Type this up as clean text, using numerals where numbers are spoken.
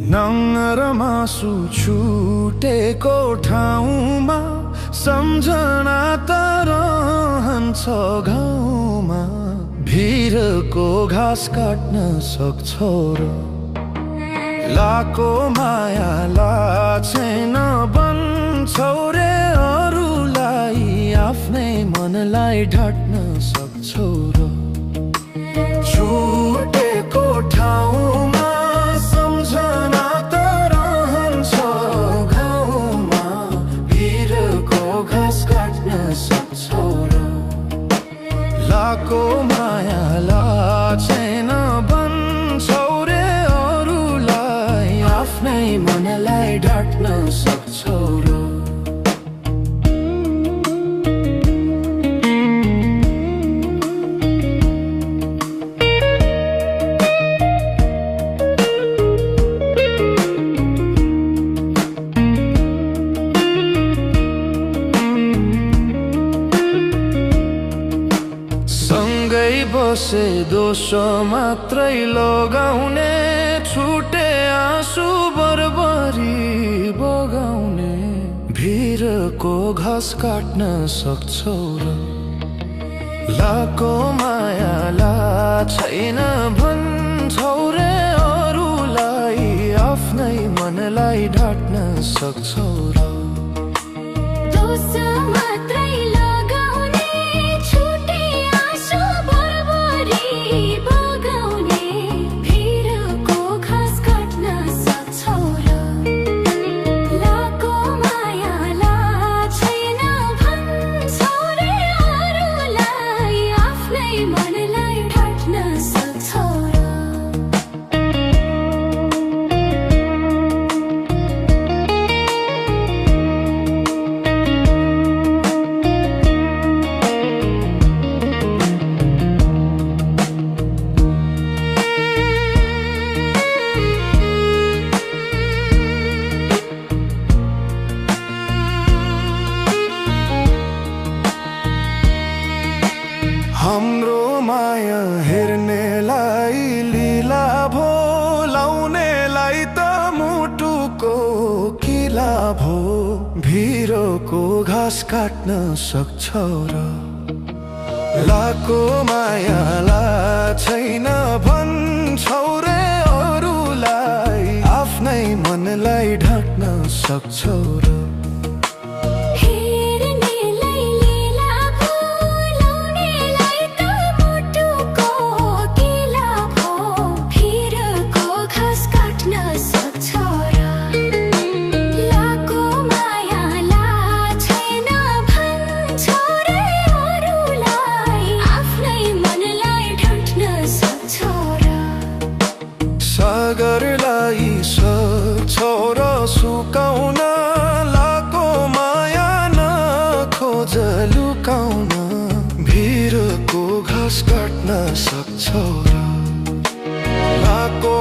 नङ्गर मासु छुटेको ठाउँमा सम्झना त रहन्छ गाउँमा। भिरको घाँस काट्न सक्छौ र लाको माया लाछैन भन्छौ रे अरूलाई। आफ्नै मनलाई ढाट्न सक्छौ र छुटेको ठाउँमा सम्झना त रहन्छ गाउँमा। भिरको घाँस काट्न सक्छौ र लाको माया लाछैन भन्छौ रे अरूलाई। आफ्नै मनलाई ढाट्न सक्छौ र बसे दोषो मात्रै लगाउने। छुटे आँसु बरबरी बगाउने। भिरको घाँस काट्न सक्छौ र लाको माया लाछैन भन्छौ रे अरूलाई। आफ्नै मनलाई ढाट्न सक्छौ र हाम्रो माया हेर्नेलाई लीला भो। लाउनेलाई त मुटुको किला भो। भिरको घाँस काट्न सक्छौ र लाको माया लाछैन भन्छौ रे अरूलाई। आफ्नै मनलाई ढाट्न सक्छौ र सागरलाई सक्छौ र सुकाउन। लाको माया नखोज लुकाउन। भिरको घाँस काट्न सक्छौ र लाको